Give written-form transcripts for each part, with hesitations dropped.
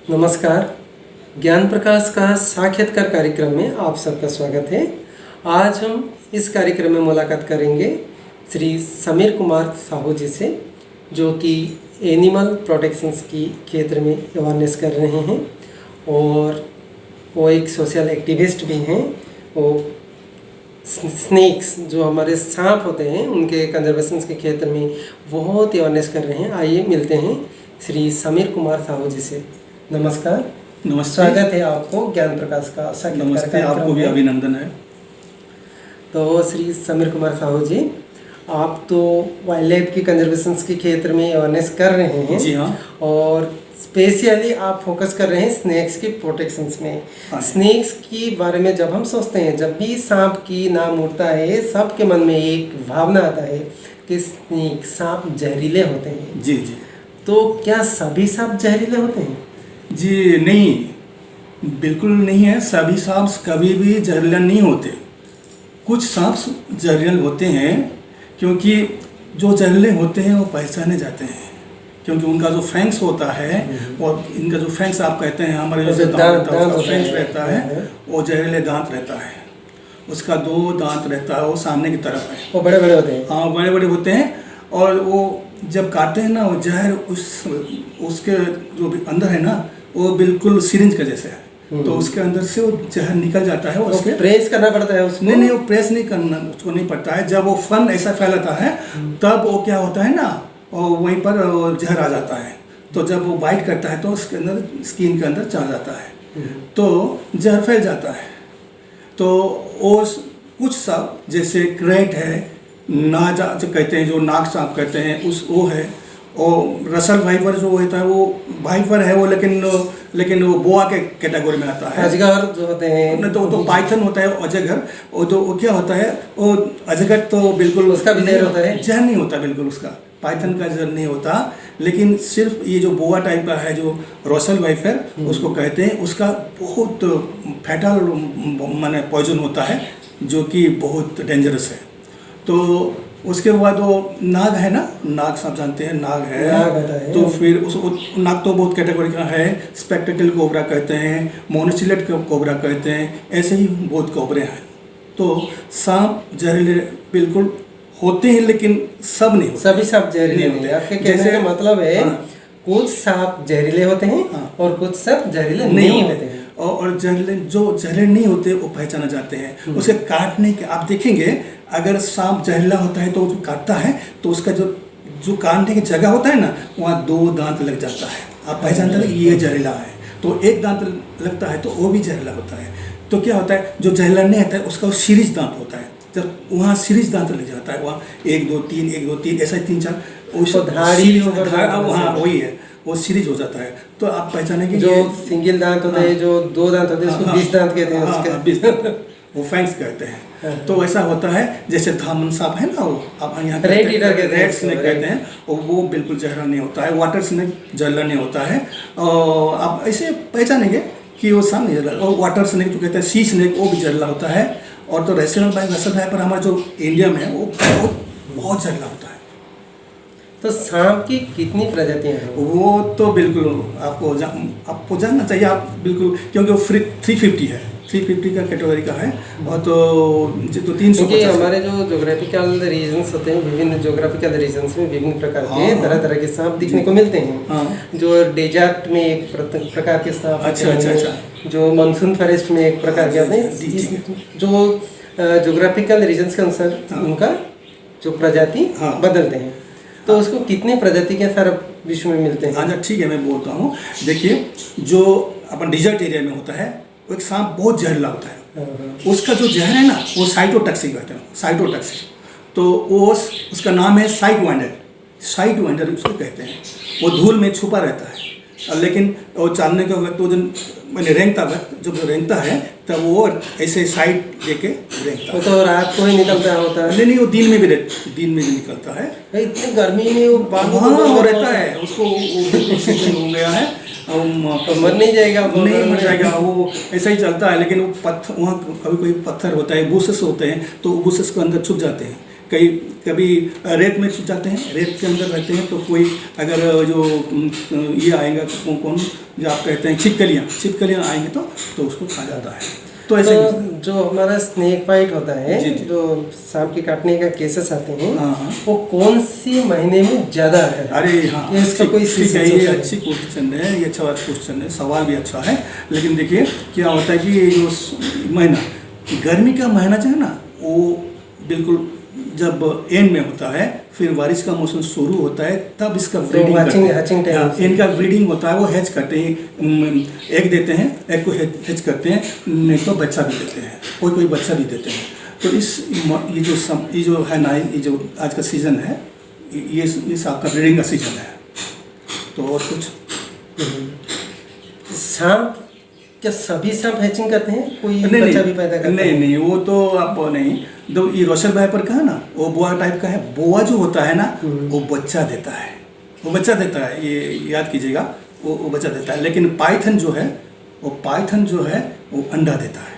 नमस्कार। ज्ञान प्रकाश का साक्षात्कार कार्यक्रम में आप सबका स्वागत है। आज हम इस कार्यक्रम में मुलाकात करेंगे श्री समीर कुमार साहू जी से, जो कि एनिमल प्रोटेक्शंस की क्षेत्र में अवेयरनेस कर रहे हैं और वो एक सोशल एक्टिविस्ट भी हैं। वो स्नेक्स, जो हमारे सांप होते हैं, उनके कंजर्वेशन के क्षेत्र में बहुत अवेयरनेस कर रहे हैं। आइए मिलते हैं श्री समीर कुमार साहू जी से। नमस्कार। नमस्ते। स्वागत है आपको ज्ञान प्रकाश का साक्षात्कार। नमस्ते, आपको भी अभिनंदन है। तो श्री समीर कुमार साहू जी, आप तो वाइल्ड लाइफ की कंजर्वेशन के क्षेत्र में अवेयरनेस कर रहे हैं। जी हाँ। और स्पेशली आप फोकस कर रहे हैं स्नेक्स की प्रोटेक्शंस में। हाँ। स्नेक्स के बारे में जब हम सोचते हैं, जब भी सांप की नाम उठता है, सबके मन में एक भावना आता है कि स्नेक, सांप जहरीले होते हैं। जी जी। तो क्या सभी सांप जहरीले होते हैं? जी नहीं, बिल्कुल नहीं है। सभी सांप कभी भी जहरीले नहीं होते। कुछ सांप जहरीले होते हैं क्योंकि जो जहरीले होते हैं वो पहचाने जाते हैं, क्योंकि उनका जो फैंक्स होता है और इनका जो फैंक्स आप कहते हैं, हमारे जो दांत फैंक्स रहता है वो जहरीले दांत रहता है। उसका 2 दांत रहता है, वो सामने की तरफ है। वो बड़े बड़े होते हैं। हाँ, बड़े बड़े होते हैं। और वो जब काटते हैं ना, वो जहर उसके जो भी अंदर है ना, वो बिल्कुल सिरिंज का जैसे है। तो उसके अंदर से वो जहर निकल जाता है। और उसके प्रेस करना पड़ता है उसको? नहीं, वो प्रेस नहीं करना, उसको नहीं पड़ता है। जब वो फन ऐसा फैलाता है तब वो क्या होता है ना, और वहीं पर जहर आ जाता है। तो जब वो बाइट करता है तो उसके अंदर, स्किन के अंदर चढ़ जाता है, तो जहर फैल जाता है। तो वो कुछ सांप जैसे क्रेट है, नाजा जो कहते हैं, जो नाग सांप कहते हैं, वो है। और रसल वाइपर जो होता है, वो वाइपर है वो, लेकिन वो बोआ के कैटेगरी में आता है। अजगर जो होते हैं, नहीं तो पाइथन होता है अजगर। वो क्या होता है, वो अजगर तो बिल्कुल उसका भी जहर होता है? जहर नहीं होता बिल्कुल उसका, पाइथन का जहर नहीं होता। लेकिन सिर्फ ये जो बोआ टाइप का है, जो रसल वाइपर उसको कहते हैं, उसका बहुत फैटल माने पॉइजन होता है, जो कि बहुत डेंजरस है। तो उसके बाद वो नाग है ना, नाग सांप जानते हैं, नाग है। तो फिर उस नाग तो बहुत कैटेगरी का है। स्पेक्टेकल कोबरा कहते हैं, मोनोसिलेट कोबरा कहते हैं, ऐसे ही बहुत कोबरे हैं। तो सांप जहरीले बिल्कुल होते हैं, लेकिन सब नहीं होते। सभी सांप जहरीले नहीं होते। आपके कहने का मतलब है, हाँ, कुछ सांप जहरीले होते हैं। हाँ। और कुछ सांप जहरीले नहीं होते हैं। और जो जहरीले नहीं होते वो पहचाने जाते हैं। उसे काटने के आप देखेंगे, अगर सांप जहरीला होता है तो जो काटता है तो उसका जो काटने की जगह होता है ना, वहाँ 2 दांत लग जाता है। आप पहचानते हैं ये जहरीला है। तो 1 दांत लगता है तो वो भी जहरीला होता है। तो क्या होता है, जो जहरीला नहीं आता है उसका वो सीरीज दांत होता है। जब वहाँ सीरीज दांत लग जाता है, वहाँ 1 2 3 1 2 3 ऐसा 3 4 हाँ वही है, वो सीरीज हो जाता है। तो आप पहचानेंगे जो सिंगल दांत होते हैं, जो 2 दांत होते हैं, उसको 20 दांत कहते हैं। 20 दांत वो फैंक्स कहते हैं। तो ऐसा होता है जैसे धामन सांप है ना, वो आप यहाँ रेड स्नेक कहते हैं, और वो बिल्कुल जहरीला नहीं होता है। वाटर स्नेक जहरीला नहीं होता है। और आप ऐसे पहचानेंगे कि वो सांप नहीं जहरीला। और वाटर स्नेक जो कहते हैं, सी स्नेक, वो भी जहरीला होता है। और तो रसल वाइपर हमारा जो इंडिया में है, वो बहुत जहरीला होता है। तो सांप की कितनी प्रजातियां हैं? वो तो बिल्कुल आपको जानना चाहिए, आप बिल्कुल, क्योंकि वो 350 है, 350 का कैटेगरी का है। और तो 300, क्योंकि हमारे जो जोग्राफिकल रीजन्स होते हैं, विभिन्न जोग्राफिकल रीजन्स में विभिन्न प्रकार के तरह तरह के सांप दिखने को मिलते हैं। हाँ। जो डेजर्ट में एक प्रकार के सांप, अच्छा, जो मानसून फॉरेस्ट में एक प्रकार के आते हैं। जो जोग्राफिकल रीजन्स के अनुसार उनका जो प्रजाति बदलते हैं। तो उसको कितने प्रजाति के सारा विश्व में मिलते हैं? अच्छा ठीक है, मैं बोलता हूँ। देखिए, जो अपन डिजर्ट एरिया में होता है, वो एक सांप बहुत जहरीला होता है। उसका जो जहर है ना, वो साइटोटॉक्सिक कहते हैं, साइटोटॉक्सिक। तो वो उसका नाम है साइट वाइंडर उसको कहते हैं। वो धूल में छुपा रहता है, लेकिन वो चालने के वक्त, वो जब मैंने रेंगता वक्त, जब रेंगता है तब वो ऐसे साइड लेके रेंगता है। तो रात को ही निकलता होता है? नहीं, वो दिन में भी निकलता है। इतनी गर्मी में वो वो रहता है, उसको हो गया है, तो मर नहीं जाएगा? नहीं मर जाएगा, वो ऐसा ही चलता है। लेकिन वो पत्थर, वहाँ कभी कोई पत्थर होता है, बूसेस होते हैं, तो बूसेस को अंदर छुप जाते हैं। कई कभी रेत में छुप जाते हैं, रेत के अंदर रहते हैं, तो कोई अगर जो ये आएगा कौन जो आप कहते हैं छिपकलियाँ आएंगे तो उसको खा जाता है। तो ऐसे जो हमारा स्नेक बाइट होता है, जी। जो सांप के काटने का केसेस आते हैं, हाँ। वो कौन सी महीने में ज्यादा आता है? अरे हाँ, ये इसका कोई ठीक है, ये सीजन अच्छी क्वेश्चन है, ये अच्छा क्वेश्चन है, सवाल भी अच्छा है। लेकिन देखिए क्या होता है कि ये जो महीना, गर्मी का महीना जो है ना, वो बिल्कुल जब एंड में होता है, फिर बारिश का मौसम शुरू होता है, तब इसका ब्रीडिंग हैचिंग टाइम, इनका ब्रीडिंग होता है। वो हैच करते हैं, एग देते हैं, एग को हैच करते हैं, नहीं तो बच्चा भी देते हैं, कोई बच्चा भी देते हैं। तो ये जो है ना, ये जो आज का सीज़न है, ये आपका ब्रीडिंग का सीज़न है। तो और कुछ सांप, क्या सभी सांप हैचिंग करते हैं? कोई बच्चा भी पैदा करता है? नहीं, वो तो आप नहीं। तो ये रोशल वाइपर का है ना, वो बोआ टाइप का है। बोआ जो होता है ना, वो बच्चा देता है, ये याद कीजिएगा, वो बच्चा देता है। लेकिन पाइथन जो है वो अंडा देता है।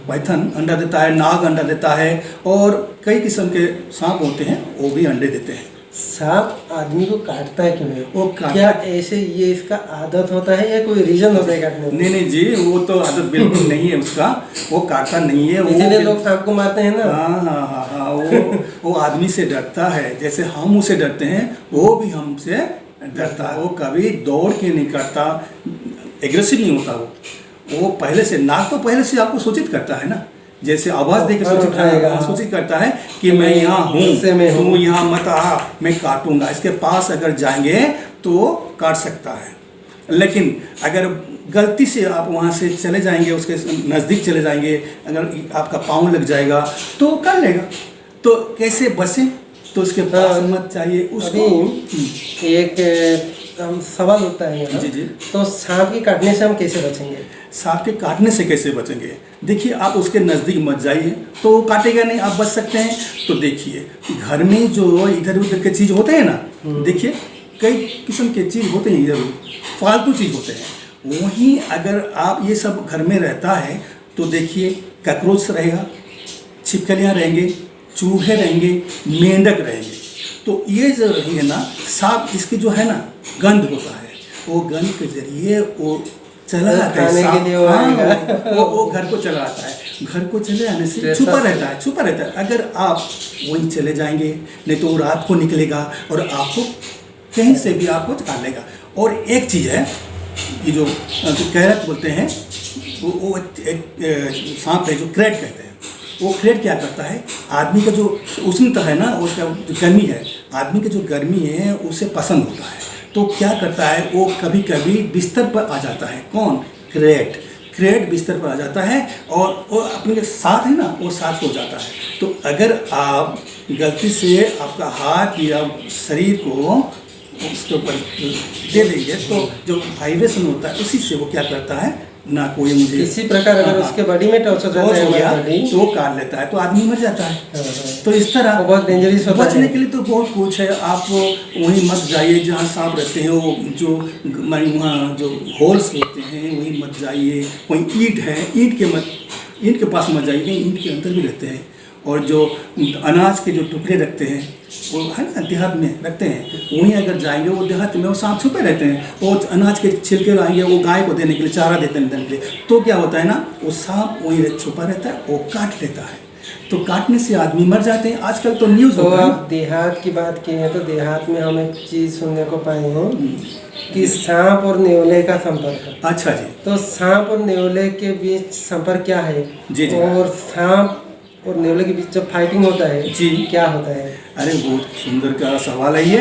पाइथन अंडा देता है, नाग अंडा देता है, और कई किस्म के सांप होते हैं, वो भी अंडे देते हैं। सांप आदमी को काटता है क्यों? वो क्या ऐसे ये इसका आदत होता है या कोई रीजन होता है काटने में? नहीं जी, वो तो आदत बिल्कुल नहीं है उसका, वो काटता नहीं है। इसीलिए लोग सांप को मारते हैं ना। हाँ, वो आदमी से डरता है, जैसे हम उसे डरते हैं, वो भी हमसे डरता है। वो कभी दौड़ के नहीं करता, एग्रेसिव नहीं होता। वो पहले से, नाक तो पहले से आपको सूचित करता है ना, जैसे आवाज देकर सूचित करता है कि मैं यहाँ हूँ, तू यहाँ मत आ, मैं काटूंगा। इसके पास अगर जाएंगे तो काट सकता है, लेकिन अगर गलती से आप वहाँ से चले जाएंगे, उसके नज़दीक चले जाएंगे, अगर आपका पाँव लग जाएगा तो कर लेगा। तो कैसे बचे? तो उसके पास मत चाहिए उसको। एक सवाल होता है ना, जी। तो सांप के काटने से हम कैसे बचेंगे? सांप के काटने से कैसे बचेंगे? देखिए, आप उसके नज़दीक मत जाइए, तो वो काटेगा नहीं, आप बच सकते हैं। तो देखिए, घर में जो इधर उधर के चीज़ होते हैं ना, देखिए कई किस्म के चीज़ होते हैं, इधर फालतू चीज़ होते हैं। वहीं अगर आप ये सब घर में रहता है, तो देखिए कॉकरोच रहेगा, छिपकलियाँ रहेंगे, चूहे रहेंगे, मेंढक रहेंगे। तो ये जो रहेंगे ना, सांप इसकी जो है ना गंध होता है, वो गंध के जरिए वो चला आता है, वो घर को चला आता है। घर को चले आने से छुपा रहता है। अगर आप वहीं चले जाएंगे, नहीं तो वो रात को निकलेगा और आपको कहीं से भी आपको काट लेगा। और एक चीज़ है, ये जो कैरट बोलते हैं, वो एक सांप है जो क्रेट कहते हैं। वो क्रेट क्या करता है, आदमी का जो उष्णता है ना, उसका जो गर्मी है, आदमी की जो गर्मी है उसे पसंद होता है। तो क्या करता है, वो कभी कभी बिस्तर पर आ जाता है। कौन? क्रेट बिस्तर पर आ जाता है, और वो अपने साथ है ना, वो साथ सो जाता है। तो अगर आप गलती से आपका हाथ या शरीर को उसके ऊपर दे देंगे, तो जो वाइब्रेशन होता है उसी से वो क्या करता है ना, कोई मुझे इसी प्रकार अगर उसके बॉडी में टॉर्च हो जाता है तो वो काट लेता है, तो आदमी मर जाता है। तो इस तरह बहुत डेंजरस होता है। बचने के लिए तो बहुत कुछ है। आप वहीं मत जाइए जहाँ सांप रहते हैं, वो जो वहाँ जो होल्स होते हैं वहीं मत जाइए। वहीं ईंट है, ईंट के पास मत जाइए, ईंट के अंदर भी रहते हैं। और जो अनाज के जो टुकड़े रखते हैं, वो है ना देहात में रखते हैं, वहीं अगर जाएंगे, वो देहात में वो सांप छुपे रहते हैं। वो अनाज के छिलके लाएंगे, वो गाय को देने के लिए, चारा देने के लिए, तो क्या होता है ना, वो सांप वहीं छुपा रहता है, वो काट लेता है। तो काटने से आदमी मर जाते हैं। आजकल तो न्यूज़ तो होता है। आप देहात की बात की है, तो देहात में हम एक चीज़ सुनने को पाए हैं कि सांप और नेवले का संपर्क। अच्छा जी। तो सांप और नेवले के बीच संपर्क क्या है? जी। और सांप और नेवले के बीच जब फाइटिंग होता है जी, क्या होता है? अरे बहुत सुंदर का सवाल है ये।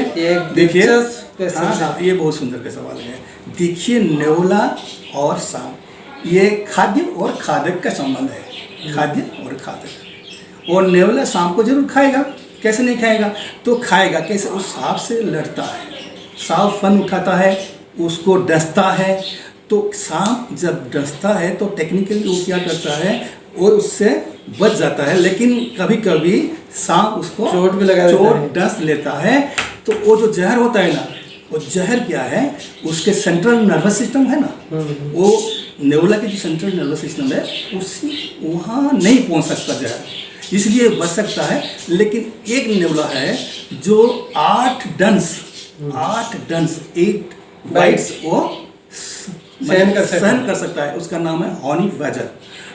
देखिए, हाँ, ये बहुत सुंदर का सवाल है। देखिए, नेवला और सांप, ये खाद्य और खादक का संबंध है। खाद्य और खादक। और नेवला सांप को जरूर खाएगा, कैसे नहीं खाएगा? तो खाएगा कैसे? उस सांप से लड़ता है, सांप फन उठाता है, उसको डसता है। तो सांप जब डसता है तो टेक्निकली वो क्या करता है, और उससे बच जाता है। लेकिन कभी कभी सांप उसको चोट भी लगा देता है, डस लेता है। तो वो जो जहर होता है ना, वो जहर क्या है, उसके सेंट्रल नर्वस सिस्टम है ना, वो नेवला की जो सेंट्रल नर्वस सिस्टम है, उसी वहाँ नहीं पहुँच सकता जहर। इसलिए बच सकता है। लेकिन एक नेवला है जो 8 डंस 8 बाइट्स वो सहन कर सकता है, उसका नाम है हनी बजर।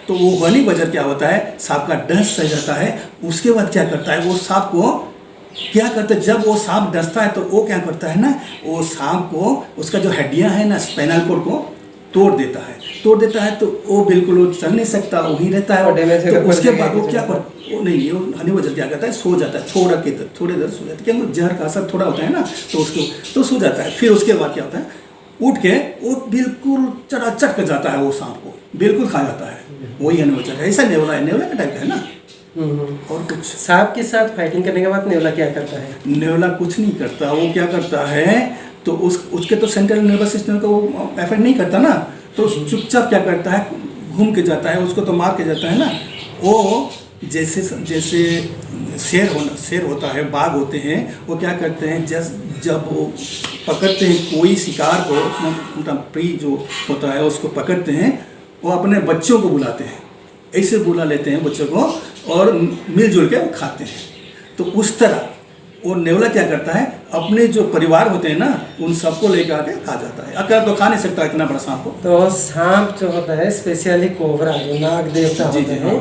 तो वो हनी बजर क्या होता है, सांप का डंस सह जाता है, उसके बाद क्या करता है, वो सांप को क्या करता है, जब वो सांप डसता है तो वो क्या करता है ना, वो सांप को उसका जो हड्डियां है ना स्पाइनल कोड को तोड़ देता है, तो वो बिल्कुल वो चल नहीं सकता, वहीं रहता है। तो उसके बाद वो क्या कर, वो नहीं, वो हनी बजर क्या करता है, सो जाता है, थोड़े देर सो जाता है, क्योंकि जहर का असर थोड़ा होता है ना, तो उसको तो सो जाता है। फिर उसके बाद क्या होता है, उठ के वो बिल्कुल चटाचट कर जाता है, वो सांप को बिल्कुल खा जाता है, वही हनी बजर है। ऐसा नेवला का टाइप है ना। और कुछ सांप के साथ फाइटिंग करने के बाद नेवला क्या करता है? नेवला कुछ नहीं करता, वो क्या करता है, तो उसके तो सेंट्रल नर्वस सिस्टम का वो इफेक्ट नहीं करता ना, तो चुपचाप क्या करता है, घूम के जाता है, उसको तो मार के जाता है ना। वो जैसे शेर होता है, बाघ होते हैं, वो क्या करते हैं, जब वो पकड़ते हैं कोई शिकार को, मतलब प्री जो होता है उसको पकड़ते हैं, वो अपने बच्चों को बुलाते हैं, ऐसे बुला लेते हैं बच्चों को, और मिलजुल के खाते हैं। तो उस तरह वो नेवला क्या करता है, अपने जो परिवार होते हैं ना, उन सबको लेकर आके खा जाता है। अकेला तो खा नहीं सकता इतना बड़ा सांप को। तो सांप जो होता है, स्पेशली कोबरा जो नाग देवता होते हैं,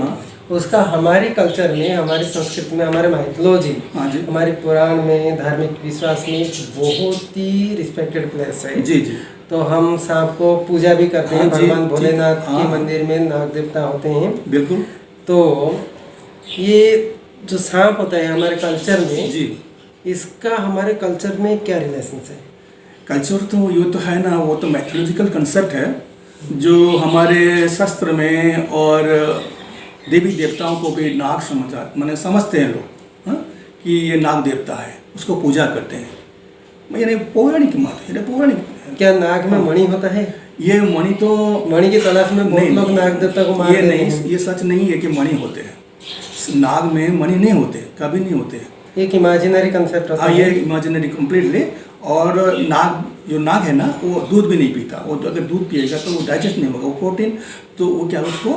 उसका हमारे कल्चर में, हमारी संस्कृति में, हमारे माइथोलॉजी, हमारे पुराण में, धार्मिक विश्वास में बहुत ही रिस्पेक्टेड प्लेस है। जी। तो हम सांप को पूजा भी करते हैं, भगवान भोलेनाथ के मंदिर में नाग देवता होते हैं। बिल्कुल। तो ये जो सांप होता है हमारे कल्चर में जी, इसका हमारे कल्चर में क्या रिलेशन है? कल्चर तो ये तो है ना, वो तो मैथोलॉजिकल कंसेप्ट है जो हमारे शास्त्र में, और देवी देवताओं को भी नाग समझते हैं लोग, कि ये नाग देवता है, उसको पूजा करते हैं। यानी पौराणिक मत है, पौराणिक। क्या नाग में मणि होता है? ये मणि तो मणि की तलाश में बहुत लोग नाग देवता को मार देते हैं। ये सच नहीं है कि मणि होते हैं, नाग में मणि नहीं होते, कभी नहीं होते। एक इमेजिनरी कंसेप्ट होता है। ये इमेजिनरी कम्प्लीटली। और जो नाग है ना, वो दूध भी नहीं पीता, वो अगर दूध पिएगा तो वो डाइजेस्ट नहीं होगा, वो प्रोटीन, तो वो क्या, उसको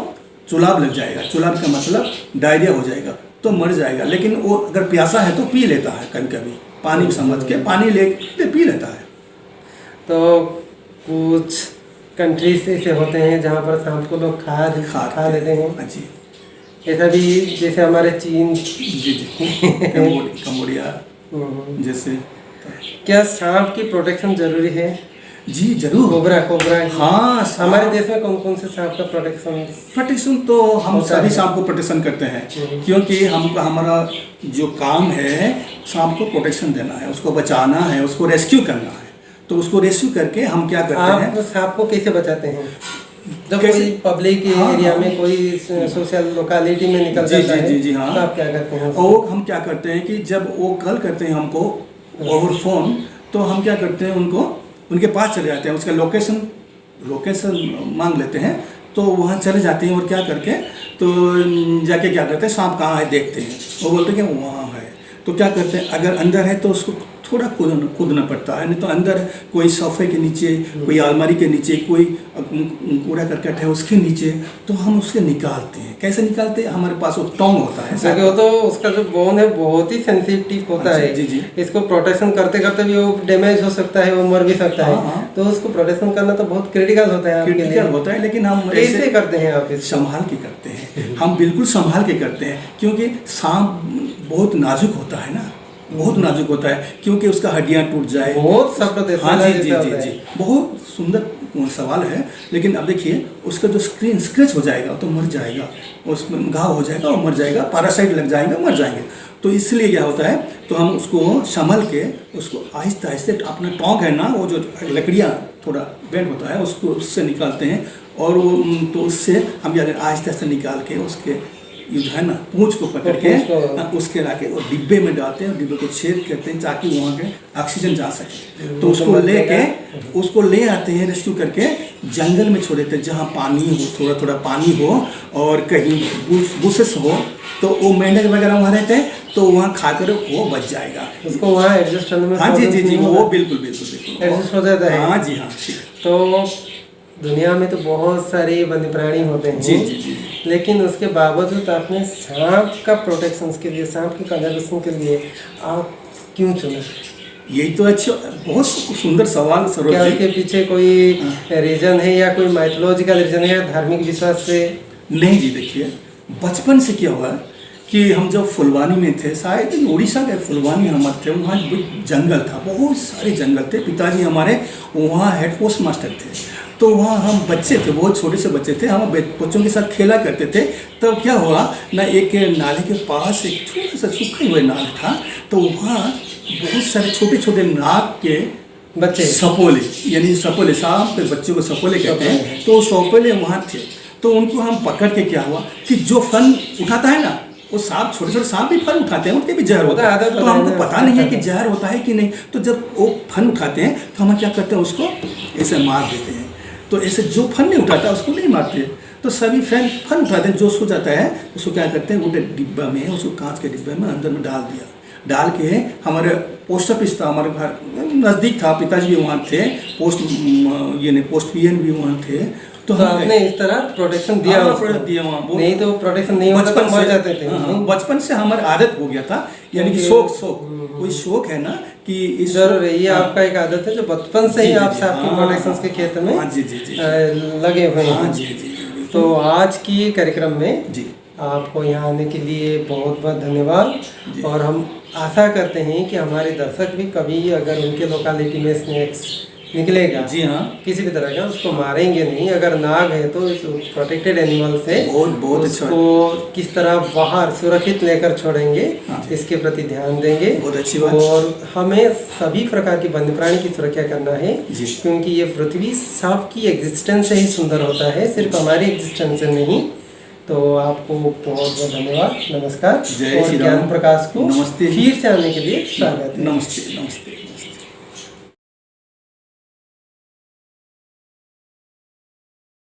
चुलाब लग जाएगा, चुलाब का मतलब डायरिया हो जाएगा, तो मर जाएगा। लेकिन वो अगर प्यासा है तो पी लेता है, कभी कभी पानी समझ के पानी ले पी लेता है। तो कुछ कंट्रीज ऐसे होते हैं जहाँ पर सांप को लोग खा लेते हैं। जी, ऐसा भी जैसे हमारे चीन, जी कंबोडिया जैसे। क्या सांप की प्रोटेक्शन जरूरी है? जी जरूर। कोबरा हाँ, हमारे देश में कौन कौन से सांप का प्रोटेक्शन तो हम सभी सांप को प्रोटेक्शन करते हैं, क्योंकि हमारा जो काम है सांप को प्रोटेक्शन देना है, उसको बचाना है, उसको रेस्क्यू करना है। तो उसको रेस्क्यू करके हम क्या करते हैं, आप सांप को कैसे बचाते हैं? जब कोई पब्लिक एरिया में, कोई सोशल लोकेलिटी में निकल जाता है, तो आप क्या करते हैं? और हम क्या करते हैं कि जब वो कॉल करते हैं हमको ओवर फोन, तो हम क्या करते हैं, उनके पास चले जाते हैं, उसका लोकेशन मांग लेते हैं, तो वहाँ चले जाते हैं, और क्या करके तो जाके क्या करते हैं, सांप कहाँ है देखते हैं, वो बोलते हैं कि वहाँ है। तो क्या करते हैं, अगर अंदर है तो उसको थोड़ा कूदना पड़ता है, नहीं तो अंदर कोई सोफे के नीचे, कोई अलमारी के नीचे, कोई कूड़ा करकट है उसके नीचे, तो हम उसके निकालते हैं। कैसे निकालते हैं, हमारे पास वो टोंग होता है, वो तो उसका जो बोन है बहुत ही सेंसिटिव होता है। जी। इसको प्रोटेक्शन करते करते भी वो डैमेज हो सकता है, वो मर भी सकता है। तो उसको प्रोटेक्शन करना तो बहुत क्रिटिकल होता है आपके लिए। लेकिन हम कैसे करते हैं आप? संभाल के करते हैं, हम बिल्कुल संभाल के करते हैं, क्योंकि सांप बहुत नाजुक होता है ना, बहुत नाजुक होता है, क्योंकि उसका हड्डियां टूट जाए, बहुत सब। हाँ जी, बहुत सुंदर सवाल है। लेकिन अब देखिए, उसका जो स्क्रैच हो जाएगा तो मर जाएगा, उसमें घाव हो जाएगा और मर जाएगा, पैरासाइट लग जाएगा, मर जाएंगे। तो इसलिए क्या होता है, तो हम उसको संभल के, उसको आहिस्ते आहिस्ते, अपना टोंक है ना, वो जो लकड़ियाँ थोड़ा बेंड होता है, उसको उससे निकालते हैं, और वो तो उससे हम आहिस्ते आहिस्ते निकाल के उसके ये जो है ना, पूंछ को पकड़ के उसके लाके और डिब्बे में डालते हैं, और डिब्बे को छेद करते हैं ताकि वहाँ के ऑक्सीजन जा सके। तो उसको ले आते हैं, रेस्क्यू करके जंगल में छोड़ देते हैं, जहाँ पानी हो, थोड़ा थोड़ा पानी हो, और कहीं बुशेस हो, तो वो मेंढक वगैरह वहाँ रहते हैं, तो वहाँ खाकर वो बच जाएगा। उसको वहाँ एडजस्ट करने में, हाँ जी, वो बिल्कुल एडजस्ट हो जाता है। हाँ जी, हाँ। तो दुनिया में तो बहुत सारे वन्य प्राणी होते हैं, जी जी जी। लेकिन उसके बावजूद आपने सांप का प्रोटेक्शन के लिए, सांप की कंजर्वेशन के लिए आप क्यों चुने? यही तो अच्छा, बहुत सुंदर सवाल सरोज क्या जी। उसके पीछे कोई रीजन है या कोई माइथोलॉजिकल रीजन है या धार्मिक विश्वास से? नहीं जी, देखिए बचपन से क्या हुआ कि हम जब फुलवानी में थे, शायद उड़ीसा के फुलवानी हमारे थे, वहाँ जंगल था, बहुत सारे जंगल थे। पिताजी हमारे वहाँ हेड पोस्ट मास्टर थे, तो वहाँ हम बच्चे थे, बहुत छोटे से बच्चे थे, हम बच्चों के साथ खेला करते थे। तब क्या हुआ ना, एक नाले के पास एक छोटा सा सूखा हुआ नाला था, तो वहाँ बहुत सारे छोटे छोटे नाग के बच्चे, सपोले, यानी सपोले, सांप के बच्चों को सपोले कहते हैं, तो सपोले वहाँ थे। तो उनको हम पकड़ के क्या हुआ कि जो फन उठाता है ना, वो सांप, छोटे छोटे सांप भी फन उठाते हैं, उनके भी जहर होता है, तो हमको पता नहीं है कि जहर होता है कि नहीं। तो जब वो फन उठाते हैं तो हम क्या करते हैं, उसको ऐसे मार देते हैं। तो ऐसे जो फन नहीं उठाता उसको नहीं मारते, तो सभी फैन फन उठाते हैं। जो सो जाता है उसको क्या करते हैं, वो डिब्बा में, उसको कांच के डिब्बे में अंदर में डाल दिया, डाल के हमारे पोस्ट ऑफिस था, हमारे घर नज़दीक था, पिताजी भी वहाँ थे, पोस्ट पीएन भी वहाँ थे। तो आपने इस तरह प्रोटेक्शन दिया? दिया वहाँ, नहीं तो प्रोटेक्शन नहीं होता तो मर जाते थे। बचपन से हमारी आदत हो गया था, यानी कि शौक कोई शौक है ना कि इस जरूर है, ये आपका एक आदत है जो बचपन से ही आप सांप की प्रोटेक्शन के क्षेत्र में लगे हुए हैं। जी जी। तो आज की कार्यक्रम में जी आपको यहाँ आने के लिए बहुत बहुत धन्यवाद, और हम आशा करते हैं कि हमारे दर्शक भी कभी अगर उनके लोकेलिटी में स्नेक्स निकलेगा, जी हाँ, किसी भी तरह का, उसको मारेंगे नहीं। अगर नाग है तो इस प्रोटेक्टेड एनिमल से बहुत उसको किस तरह बाहर सुरक्षित लेकर छोड़ेंगे, इसके प्रति ध्यान देंगे। बहुत अच्छी बात। और हमें सभी प्रकार की वन्य प्राणी की सुरक्षा करना है, क्योंकि ये पृथ्वी सांप की एग्जिस्टेंस से ही सुंदर होता है, सिर्फ हमारी एग्जिस्टेंस से नहीं। तो आपको बहुत बहुत धन्यवाद, नमस्कार। जय श्री राम। ज्ञान प्रकाश को नमस्ते, फिर से आने के लिए स्वागत है। नमस्ते नमस्ते।